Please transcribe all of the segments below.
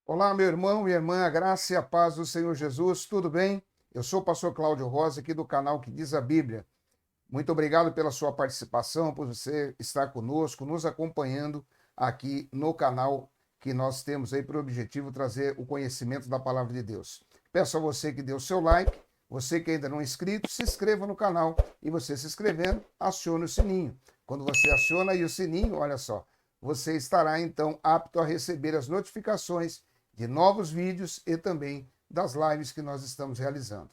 Olá, meu irmão, minha irmã, a graça e a paz do Senhor Jesus, tudo bem? Eu sou o pastor Cláudio Rosa, aqui do canal que diz a Bíblia. Muito obrigado pela sua participação, por você estar conosco, nos acompanhando aqui no canal que nós temos aí por objetivo trazer o conhecimento da palavra de Deus. Peço a você que dê o seu like, você que ainda não é inscrito, se inscreva no canal e você se inscrevendo, acione o sininho. Quando você aciona aí o sininho, olha só, você estará então apto a receber as notificações de novos vídeos e também das lives que nós estamos realizando.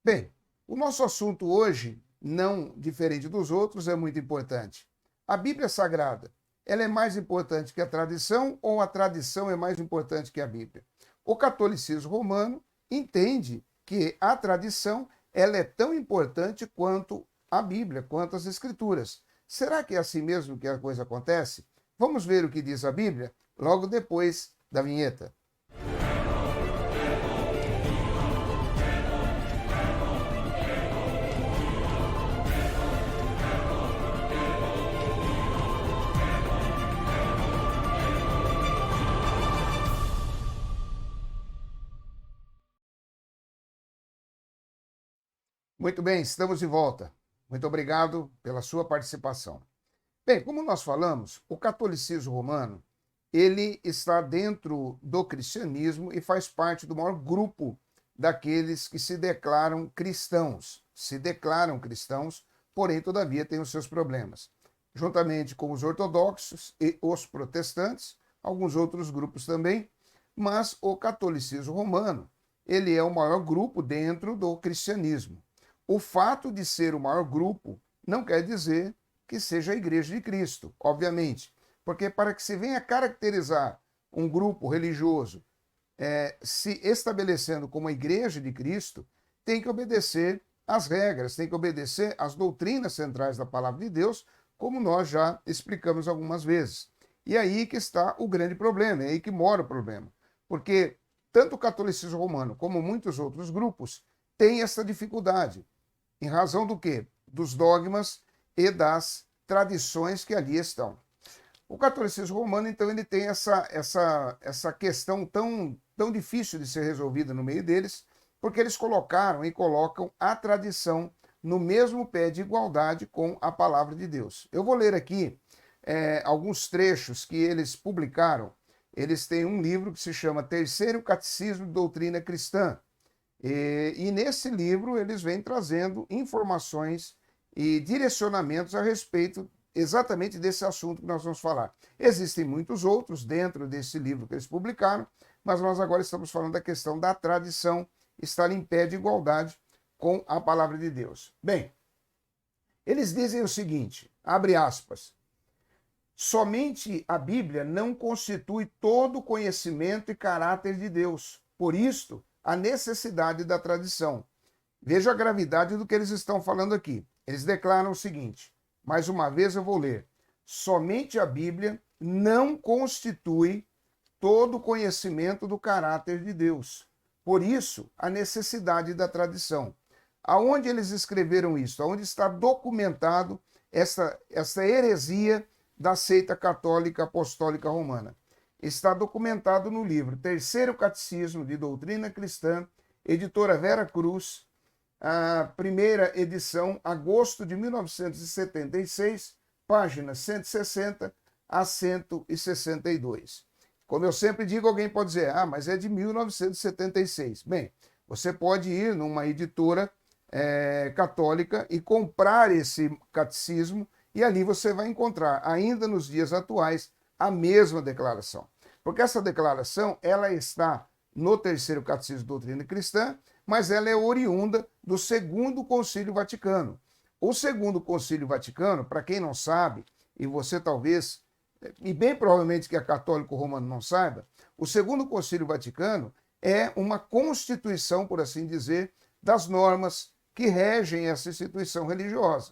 Bem, o nosso assunto hoje, não diferente dos outros, é muito importante. A Bíblia Sagrada, ela é mais importante que a tradição ou a tradição é mais importante que a Bíblia? O catolicismo romano entende que a tradição ela é tão importante quanto a Bíblia, quanto as Escrituras. Será que é assim mesmo que a coisa acontece? Vamos ver o que diz a Bíblia logo depois da vinheta. Muito bem, estamos de volta. Muito obrigado pela sua participação. Bem, como nós falamos, o catolicismo romano, ele está dentro do cristianismo e faz parte do maior grupo daqueles que se declaram cristãos, porém, todavia, têm os seus problemas. Juntamente com os ortodoxos e os protestantes, alguns outros grupos também, mas o catolicismo romano, ele é o maior grupo dentro do cristianismo. O fato de ser o maior grupo não quer dizer que seja a Igreja de Cristo, obviamente, porque para que se venha caracterizar um grupo religioso se estabelecendo como a Igreja de Cristo, tem que obedecer às regras, tem que obedecer às doutrinas centrais da Palavra de Deus, como nós já explicamos algumas vezes. E aí que está o grande problema, é aí que mora o problema. Porque tanto o catolicismo romano como muitos outros grupos têm essa dificuldade. Em razão do quê? Dos dogmas e das tradições que ali estão. O catolicismo romano, então, ele tem essa questão tão difícil de ser resolvida no meio deles, porque eles colocaram e colocam a tradição no mesmo pé de igualdade com a palavra de Deus. Eu vou ler aqui alguns trechos que eles publicaram. Eles têm um livro que se chama Terceiro Catecismo de Doutrina Cristã. E nesse livro eles vêm trazendo informações e direcionamentos a respeito exatamente desse assunto que nós vamos falar. Existem muitos outros dentro desse livro que eles publicaram, mas nós agora estamos falando da questão da tradição estar em pé de igualdade com a palavra de Deus. Bem, eles dizem o seguinte, abre aspas, somente a Bíblia não constitui todo o conhecimento e caráter de Deus. Por isto, a necessidade da tradição. Veja a gravidade do que eles estão falando aqui. Eles declaram o seguinte, mais uma vez eu vou ler. Somente a Bíblia não constitui todo o conhecimento do caráter de Deus. Por isso, a necessidade da tradição. Aonde eles escreveram isso? Aonde está documentado essa heresia da seita católica apostólica romana? Está documentado no livro Terceiro Catecismo de Doutrina Cristã, editora Vera Cruz, a primeira edição, agosto de 1976, páginas 160 a 162. Como eu sempre digo, alguém pode dizer, mas é de 1976. Bem, você pode ir numa editora católica e comprar esse catecismo e ali você vai encontrar, ainda nos dias atuais, a mesma declaração. Porque essa declaração, ela está no Terceiro Catecismo de Doutrina Cristã, mas ela é oriunda do Segundo Concílio Vaticano. O Segundo Concílio Vaticano, para quem não sabe, e você talvez, e bem provavelmente que é católico romano não saiba, o Segundo Concílio Vaticano é uma constituição, por assim dizer, das normas que regem essa instituição religiosa.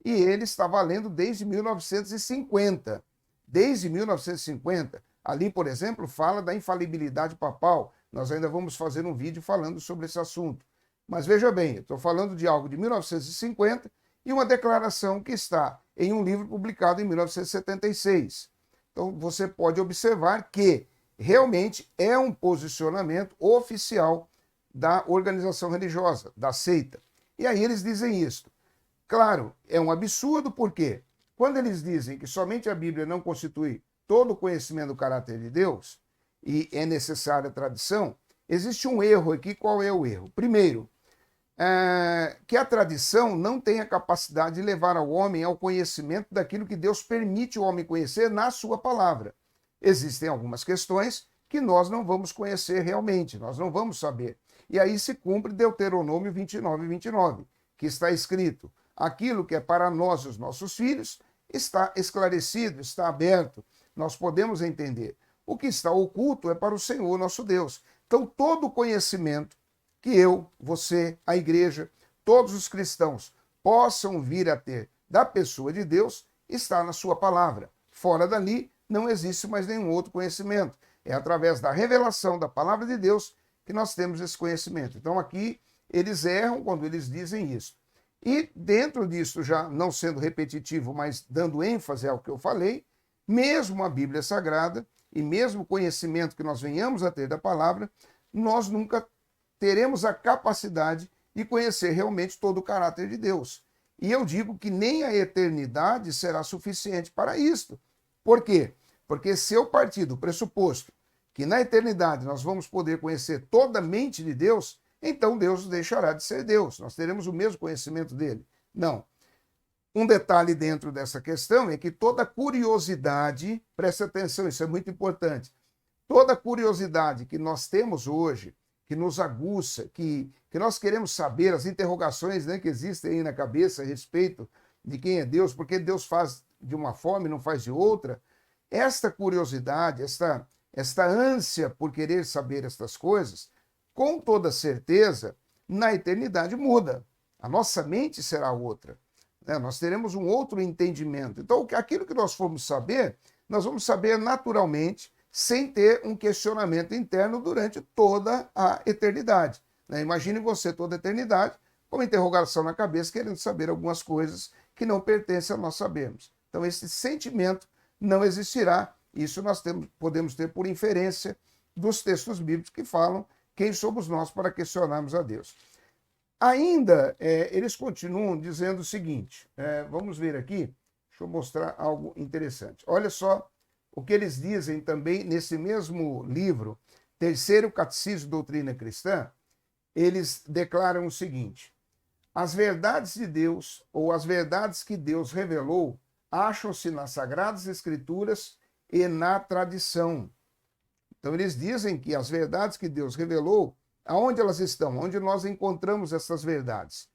E ele está valendo desde 1950. Desde 1950, ali, por exemplo, fala da infalibilidade papal. Nós ainda vamos fazer um vídeo falando sobre esse assunto. Mas veja bem, eu estou falando de algo de 1950 e uma declaração que está em um livro publicado em 1976. Então, você pode observar que realmente é um posicionamento oficial da organização religiosa, da seita. E aí eles dizem isso. Claro, é um absurdo, porque quando eles dizem que somente a Bíblia não constitui todo o conhecimento do caráter de Deus e é necessária a tradição, existe um erro aqui. Qual é o erro? Primeiro, que a tradição não tem a capacidade de levar ao homem ao conhecimento daquilo que Deus permite o homem conhecer na sua palavra. Existem algumas questões que nós não vamos conhecer realmente, nós não vamos saber. E aí se cumpre Deuteronômio 29, 29, que está escrito: aquilo que é para nós e os nossos filhos está esclarecido, está aberto, nós podemos entender. O que está oculto é para o Senhor nosso Deus. Então todo o conhecimento que eu, você, a igreja, todos os cristãos possam vir a ter da pessoa de Deus está na sua palavra. Fora dali não existe mais nenhum outro conhecimento. É através da revelação da palavra de Deus que nós temos esse conhecimento. Então aqui eles erram quando eles dizem isso. E dentro disso, já não sendo repetitivo, mas dando ênfase ao que eu falei, mesmo a Bíblia Sagrada e mesmo o conhecimento que nós venhamos a ter da palavra, nós nunca teremos a capacidade de conhecer realmente todo o caráter de Deus. E eu digo que nem a eternidade será suficiente para isto. Por quê? Porque se eu partir do pressuposto que na eternidade nós vamos poder conhecer toda a mente de Deus, então Deus deixará de ser Deus. Nós teremos o mesmo conhecimento dele. Não. Um detalhe dentro dessa questão é que toda curiosidade, preste atenção, isso é muito importante, toda curiosidade que nós temos hoje, que nos aguça, que nós queremos saber, as interrogações, né, que existem aí na cabeça a respeito de quem é Deus, porque Deus faz de uma forma e não faz de outra, esta curiosidade, esta ânsia por querer saber estas coisas, com toda certeza, na eternidade muda. A nossa mente será outra, né? Nós teremos um outro entendimento. Então, aquilo que nós formos saber, nós vamos saber naturalmente, sem ter um questionamento interno durante toda a eternidade. Né? Imagine você toda a eternidade com uma interrogação na cabeça, querendo saber algumas coisas que não pertencem a nós sabermos. Então esse sentimento não existirá. Isso nós podemos ter por inferência dos textos bíblicos que falam quem somos nós para questionarmos a Deus. Ainda, eles continuam dizendo o seguinte, vamos ver aqui, deixa eu mostrar algo interessante. Olha só o que eles dizem também nesse mesmo livro, Terceiro Catecismo Doutrina Cristã, eles declaram o seguinte: as verdades de Deus, ou as verdades que Deus revelou, acham-se nas Sagradas Escrituras e na tradição. Então eles dizem que as verdades que Deus revelou, aonde elas estão? Onde nós encontramos essas verdades?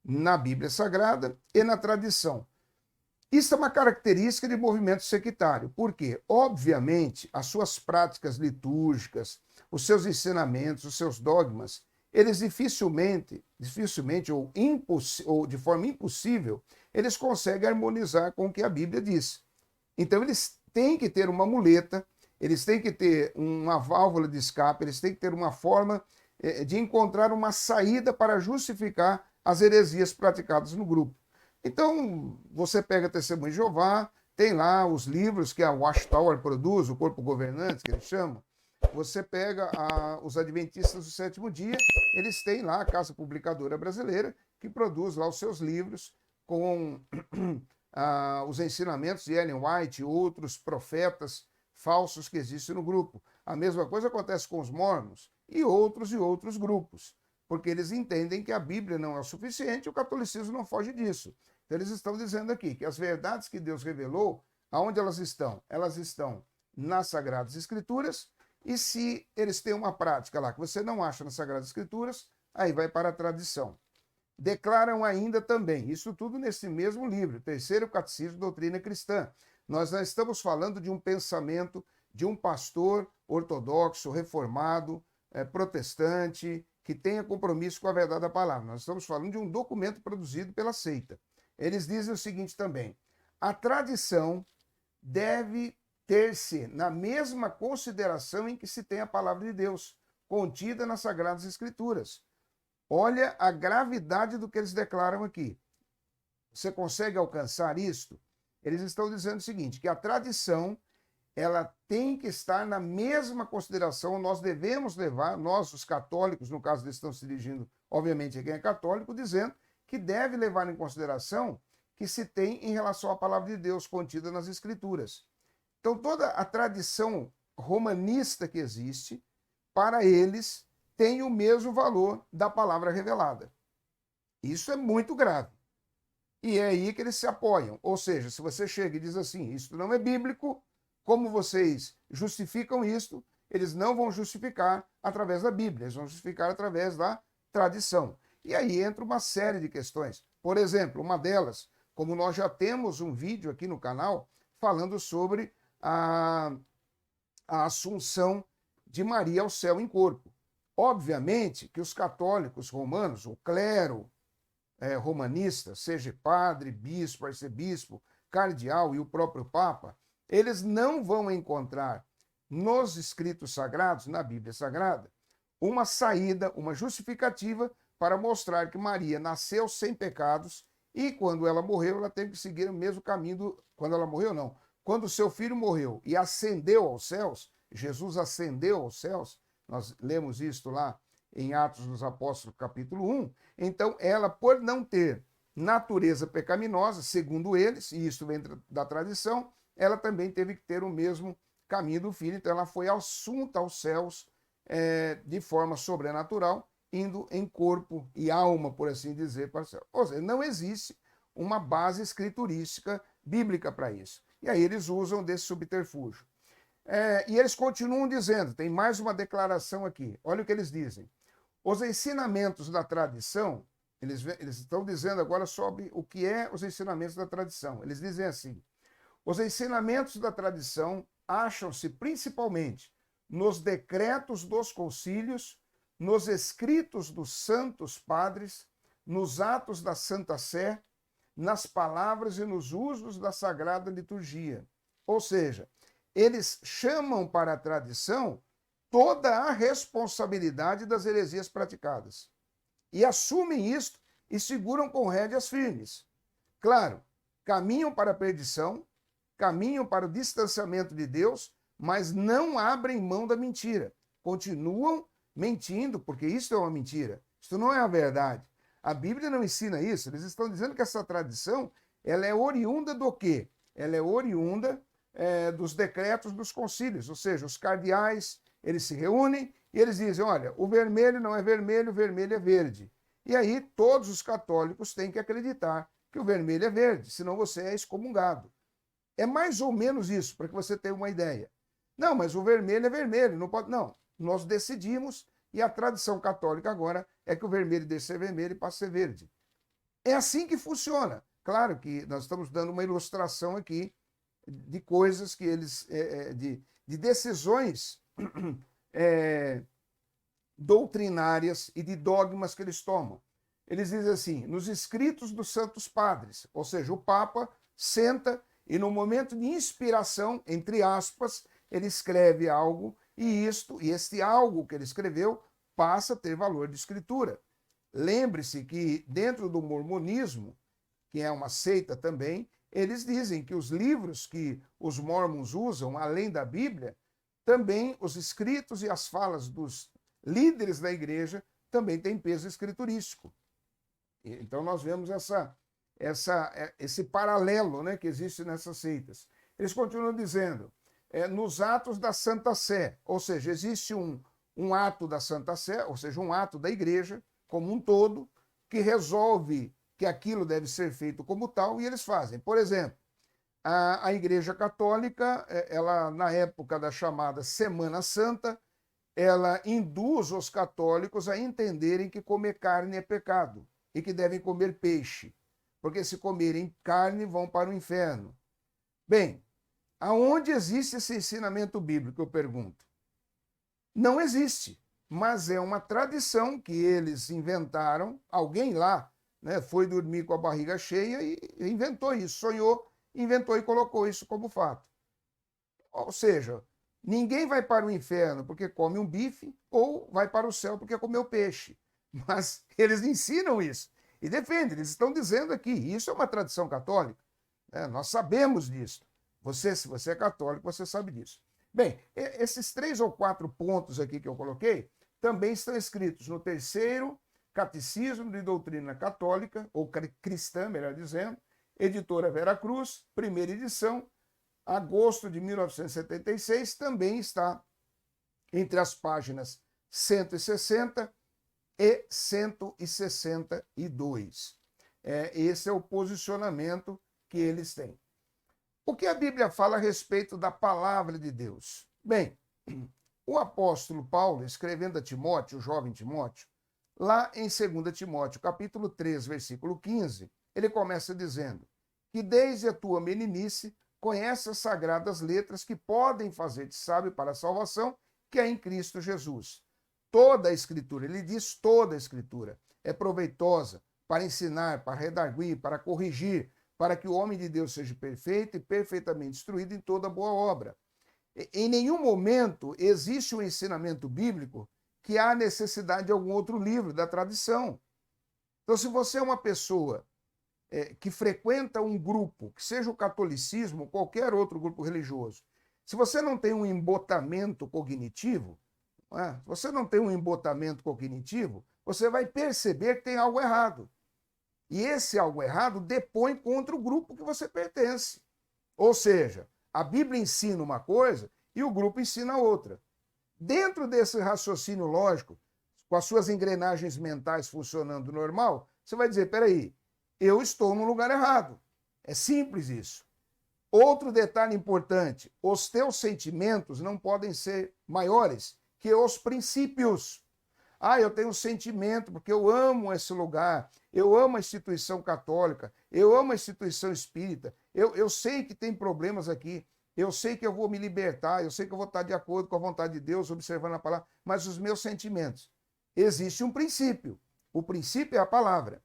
Na Bíblia Sagrada e na tradição. Isso é uma característica de movimento sectário, porque, obviamente, as suas práticas litúrgicas, os seus ensinamentos, os seus dogmas, eles dificilmente ou de forma impossível, eles conseguem harmonizar com o que a Bíblia diz. Então, eles têm que ter uma muleta, eles têm que ter uma válvula de escape, eles têm que ter uma forma de encontrar uma saída para justificar as heresias praticadas no grupo. Então, você pega Testemunho de Jeová, tem lá os livros que a Watchtower produz, o Corpo Governante, que eles chamam. Você pega os Adventistas do Sétimo Dia, eles têm lá a Casa Publicadora Brasileira, que produz lá os seus livros com os ensinamentos de Ellen White e outros profetas falsos que existem no grupo. A mesma coisa acontece com os mormons e outros grupos, porque eles entendem que a Bíblia não é o suficiente e o catolicismo não foge disso. Então eles estão dizendo aqui que as verdades que Deus revelou, aonde elas estão? Elas estão nas Sagradas Escrituras, e se eles têm uma prática lá que você não acha nas Sagradas Escrituras, aí vai para a tradição. Declaram ainda também, isso tudo nesse mesmo livro, Terceiro Catecismo Doutrina Cristã. Nós não estamos falando de um pensamento de um pastor ortodoxo, reformado, protestante, que tenha compromisso com a verdade da palavra. Nós estamos falando de um documento produzido pela seita. Eles dizem o seguinte também: a tradição deve ter-se na mesma consideração em que se tem a palavra de Deus, contida nas Sagradas Escrituras. Olha a gravidade do que eles declaram aqui. Você consegue alcançar isto? Eles estão dizendo o seguinte, que a tradição ela tem que estar na mesma consideração, nós devemos levar, nós os católicos, no caso eles estão se dirigindo, obviamente, a quem é católico, dizendo que deve levar em consideração que se tem em relação à palavra de Deus contida nas Escrituras. Então, toda a tradição romanista que existe, para eles, tem o mesmo valor da palavra revelada. Isso é muito grave. E é aí que eles se apoiam. Ou seja, se você chega e diz assim, isso não é bíblico, como vocês justificam isto, eles não vão justificar através da Bíblia, eles vão justificar através da tradição. E aí entra uma série de questões. Por exemplo, uma delas, como nós já temos um vídeo aqui no canal falando sobre a assunção de Maria ao céu em corpo. Obviamente que os católicos romanos, o clero romanista, seja padre, bispo, arcebispo, cardeal e o próprio Papa, eles não vão encontrar nos escritos sagrados, na Bíblia Sagrada, uma saída, uma justificativa para mostrar que Maria nasceu sem pecados e quando ela morreu, ela teve que seguir o mesmo caminho quando ela morreu, não. Quando o seu filho morreu e ascendeu aos céus, Jesus ascendeu aos céus, nós lemos isto lá em Atos dos Apóstolos, capítulo 1, então ela, por não ter natureza pecaminosa, segundo eles, e isso vem da tradição, ela também teve que ter o mesmo caminho do filho, então ela foi assunta aos céus de forma sobrenatural, indo em corpo e alma, por assim dizer, para o céu. Ou seja, não existe uma base escriturística bíblica para isso. E aí eles usam desse subterfúgio. E eles continuam dizendo, tem mais uma declaração aqui, olha o que eles dizem. Os ensinamentos da tradição, eles estão dizendo agora sobre o que é os ensinamentos da tradição. Eles dizem assim, os ensinamentos da tradição acham-se principalmente nos decretos dos concílios, nos escritos dos santos padres, nos atos da Santa Sé, nas palavras e nos usos da Sagrada Liturgia. Ou seja, eles chamam para a tradição toda a responsabilidade das heresias praticadas. E assumem isto e seguram com rédeas firmes. Claro, caminham para a perdição, caminham para o distanciamento de Deus, mas não abrem mão da mentira. Continuam mentindo, porque isso é uma mentira. Isso não é a verdade. A Bíblia não ensina isso. Eles estão dizendo que essa tradição ela é oriunda do quê? Ela é oriunda dos decretos dos concílios, ou seja, os cardeais, eles se reúnem e eles dizem, olha, o vermelho não é vermelho, o vermelho é verde. E aí todos os católicos têm que acreditar que o vermelho é verde, senão você é excomungado. É mais ou menos isso, para que você tenha uma ideia. Não, mas o vermelho é vermelho, não pode. Não, nós decidimos e a tradição católica agora é que o vermelho deixe de ser vermelho e passe a ser verde. É assim que funciona. Claro que nós estamos dando uma ilustração aqui de coisas que eles. De decisões doutrinárias e de dogmas que eles tomam. Eles dizem assim, nos escritos dos santos padres, ou seja, o Papa senta e no momento de inspiração, entre aspas, ele escreve algo e este algo que ele escreveu passa a ter valor de escritura. Lembre-se que dentro do mormonismo, que é uma seita também, eles dizem que os livros que os mormons usam, além da Bíblia, também os escritos e as falas dos líderes da igreja também têm peso escriturístico. Então nós vemos esse paralelo, né, que existe nessas seitas. Eles continuam dizendo, nos atos da Santa Sé, ou seja, existe um ato da Santa Sé, ou seja, um ato da igreja como um todo, que resolve que aquilo deve ser feito como tal, e eles fazem. Por exemplo, a Igreja Católica, ela na época da chamada Semana Santa, ela induz os católicos a entenderem que comer carne é pecado e que devem comer peixe, porque se comerem carne vão para o inferno. Bem, aonde existe esse ensinamento bíblico, eu pergunto? Não existe, mas é uma tradição que eles inventaram, alguém lá, né, foi dormir com a barriga cheia e inventou isso, sonhou, inventou e colocou isso como fato. Ou seja, ninguém vai para o inferno porque come um bife ou vai para o céu porque comeu peixe. Mas eles ensinam isso e defendem, eles estão dizendo aqui, isso é uma tradição católica, né? Nós sabemos disso. Se você é católico, você sabe disso. Bem, esses 3 ou 4 pontos aqui que eu coloquei também estão escritos no terceiro Catecismo de Doutrina Católica, ou Cristã, melhor dizendo, editora Vera Cruz, primeira edição, agosto de 1976, também está entre as páginas 160 e 162. Esse é o posicionamento que eles têm. O que a Bíblia fala a respeito da palavra de Deus? Bem, o apóstolo Paulo, escrevendo a Timóteo, o jovem Timóteo, lá em 2 Timóteo, capítulo 3, versículo 15, ele começa dizendo que desde a tua meninice conhece as sagradas letras que podem fazer-te sábio para a salvação, que é em Cristo Jesus. Toda a Escritura, ele diz toda a Escritura, é proveitosa para ensinar, para redarguir, para corrigir, para que o homem de Deus seja perfeito e perfeitamente instruído em toda boa obra. Em nenhum momento existe um ensinamento bíblico que há necessidade de algum outro livro da tradição. Então, se você é uma pessoa que frequenta um grupo, que seja o catolicismo ou qualquer outro grupo religioso, se você não tem um embotamento cognitivo, você vai perceber que tem algo errado. E esse algo errado depõe contra o grupo que você pertence. Ou seja, a Bíblia ensina uma coisa e o grupo ensina outra. Dentro desse raciocínio lógico, com as suas engrenagens mentais funcionando normal, você vai dizer, peraí, eu estou no lugar errado. É simples isso. Outro detalhe importante, os teus sentimentos não podem ser maiores que os princípios. Eu tenho um sentimento porque eu amo esse lugar, eu amo a instituição católica, eu amo a instituição espírita, eu sei que tem problemas aqui, eu sei que eu vou me libertar, eu sei que eu vou estar de acordo com a vontade de Deus, observando a palavra, mas os meus sentimentos. Existe um princípio. O princípio é a palavra.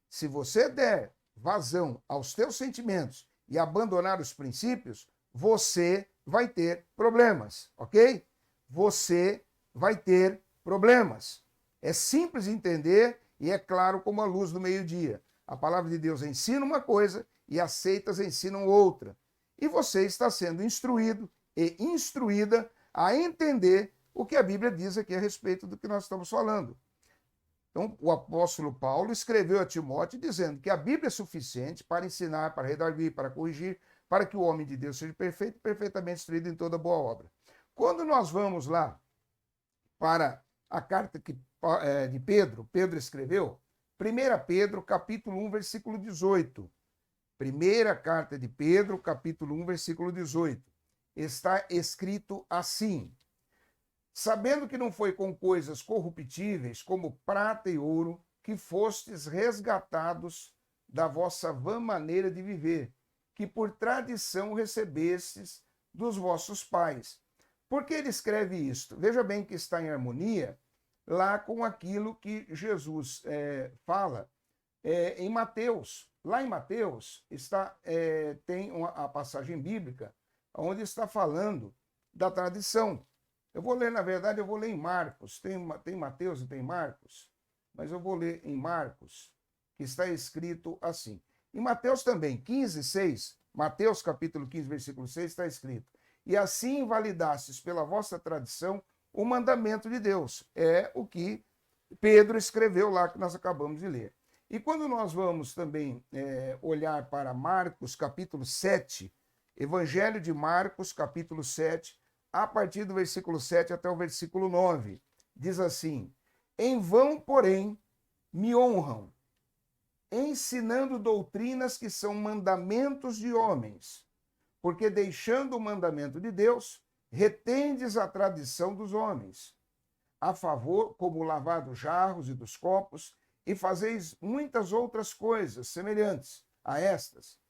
Se você der vazão aos teus sentimentos e abandonar os princípios, você vai ter problemas, ok? Você vai ter problemas. É simples de entender e é claro como a luz do meio-dia. A palavra de Deus ensina uma coisa e as seitas ensinam outra. E você está sendo instruído e instruída a entender o que a Bíblia diz aqui a respeito do que nós estamos falando. Então, o apóstolo Paulo escreveu a Timóteo dizendo que a Bíblia é suficiente para ensinar, para redarguir, para corrigir, para que o homem de Deus seja perfeito, perfeitamente instruído em toda boa obra. Quando nós vamos lá para a carta de Pedro, Pedro escreveu, 1 Pedro, capítulo 1, versículo 18. Primeira carta de Pedro, capítulo 1, versículo 18. Está escrito assim: sabendo que não foi com coisas corruptíveis, como prata e ouro, que fostes resgatados da vossa vã maneira de viver, que por tradição recebestes dos vossos pais. Por que ele escreve isto? Veja bem que está em harmonia lá com aquilo que Jesus fala em Mateus. Lá em Mateus tem a passagem bíblica onde está falando da tradição. Eu vou ler, na verdade, eu vou ler em Marcos. Tem Mateus e tem Marcos, mas eu vou ler em Marcos, que está escrito assim. Em Mateus também, 15:6, Mateus capítulo 15, versículo 6, está escrito: e assim invalidastes pela vossa tradição o mandamento de Deus. É o que Pedro escreveu lá, que nós acabamos de ler. E quando nós vamos também olhar para Marcos capítulo 7, Evangelho de Marcos capítulo 7, a partir do versículo 7 até o versículo 9, diz assim: em vão, porém, me honram, ensinando doutrinas que são mandamentos de homens, porque deixando o mandamento de Deus, retendes a tradição dos homens, a favor, como o lavar dos jarros e dos copos, e fazeis muitas outras coisas semelhantes a estas.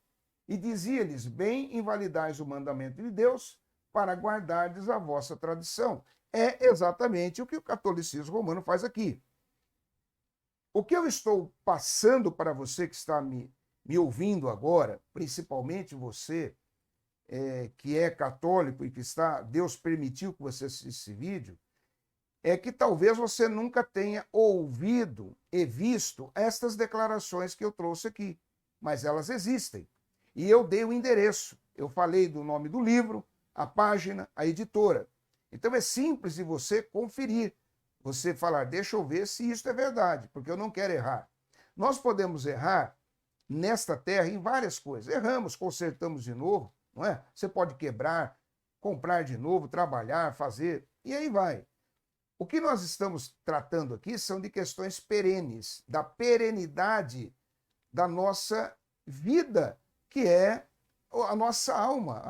E dizia-lhes: bem invalidais o mandamento de Deus, para guardardes a vossa tradição. É exatamente o que o catolicismo romano faz aqui. O que eu estou passando para você que está me ouvindo agora, principalmente você que é católico e que Deus permitiu que você assistisse esse vídeo, é que talvez você nunca tenha ouvido e visto estas declarações que eu trouxe aqui, mas elas existem. E eu dei o endereço. eu falei do nome do livro, a página, a editora. Então é simples de você conferir. Você falar, deixa eu ver se isso é verdade, porque eu não quero errar. Nós podemos errar nesta terra em várias coisas. Erramos, consertamos de novo, não é? Você pode quebrar, comprar de novo, trabalhar, fazer, e aí vai. O que nós estamos tratando aqui são de questões perenes, da perenidade da nossa vida, que é a nossa alma,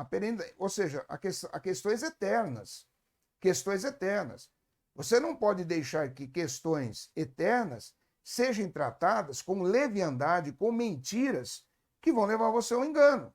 ou seja, a questões eternas. Questões eternas. Você não pode deixar que questões eternas sejam tratadas com leviandade, com mentiras que vão levar você ao engano.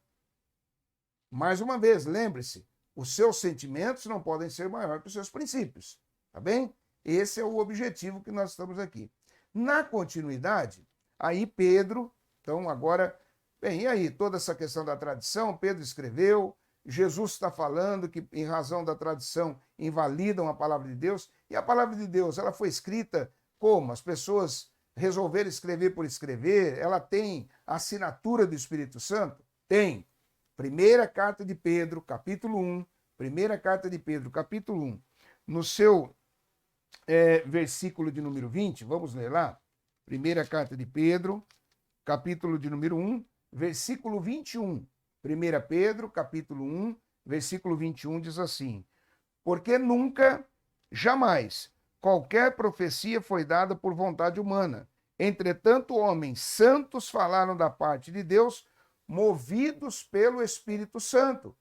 Mais uma vez, lembre-se, os seus sentimentos não podem ser maiores que os seus princípios, tá bem? Esse é o objetivo que nós estamos aqui. Na continuidade, aí Pedro, então agora, bem, e aí, toda essa questão da tradição, Pedro escreveu, Jesus está falando que, em razão da tradição, invalidam a palavra de Deus, e a palavra de Deus, ela foi escrita como? As pessoas resolveram escrever por escrever, ela tem a assinatura do Espírito Santo? Tem. Primeira carta de Pedro, capítulo 1, primeira carta de Pedro, capítulo 1, no seu versículo de número 20, vamos ler lá? Primeira carta de Pedro, capítulo de número 1, versículo 21. 1 Pedro, capítulo 1, versículo 21, diz assim: porque nunca, jamais, qualquer profecia foi dada por vontade humana. Entretanto, homens santos falaram da parte de Deus, movidos pelo Espírito Santo.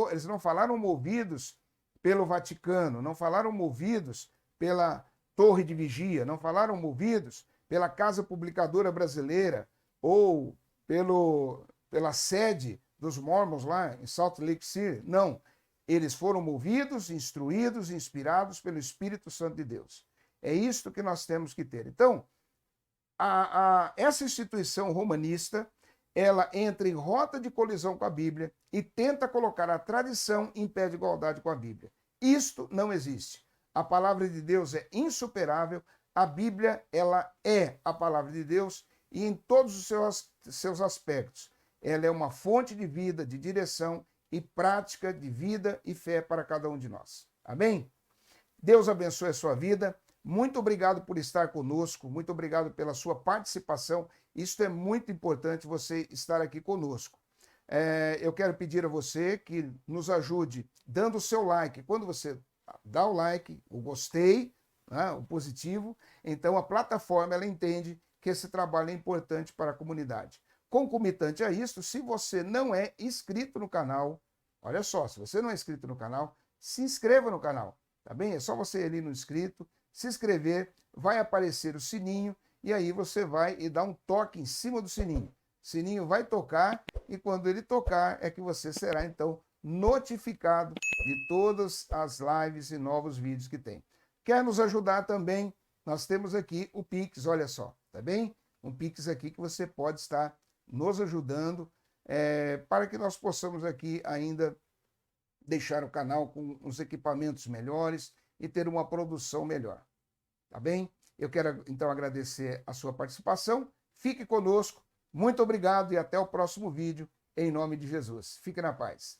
Eles não falaram movidos pelo Vaticano, não falaram movidos pela Torre de Vigia, não falaram movidos pela Casa Publicadora Brasileira ou pela sede dos Mormons lá em Salt Lake City. Não. Eles foram movidos, instruídos, inspirados pelo Espírito Santo de Deus. É isto que nós temos que ter. Então, essa instituição romanista, ela entra em rota de colisão com a Bíblia e tenta colocar a tradição em pé de igualdade com a Bíblia. Isto não existe. A palavra de Deus é insuperável, a Bíblia, ela é a palavra de Deus e em todos os seus aspectos. Ela é uma fonte de vida, de direção e prática de vida e fé para cada um de nós. Amém? Deus abençoe a sua vida. Muito obrigado por estar conosco, muito obrigado pela sua participação. Isso é muito importante, você estar aqui conosco. Eu quero pedir a você que nos ajude dando o seu like. Quando você dá o like, o gostei, né, o positivo, então a plataforma ela entende que esse trabalho é importante para a comunidade. Concomitante a isso, se você não é inscrito no canal, olha só, se você não é inscrito no canal, se inscreva no canal, tá bem? É só você ir ali no inscrito, se inscrever, vai aparecer o sininho e aí você vai e dá um toque em cima do sininho. O sininho vai tocar e quando ele tocar é que você será então notificado de todas as lives e novos vídeos que tem. Quer nos ajudar também? Nós temos aqui o Pix, olha só, tá bem? Um Pix aqui que você pode estar nos ajudando para que nós possamos aqui ainda deixar o canal com uns equipamentos melhores e ter uma produção melhor. Tá bem? Eu quero então agradecer a sua participação. Fique conosco. Muito obrigado e até o próximo vídeo, em nome de Jesus. Fique na paz.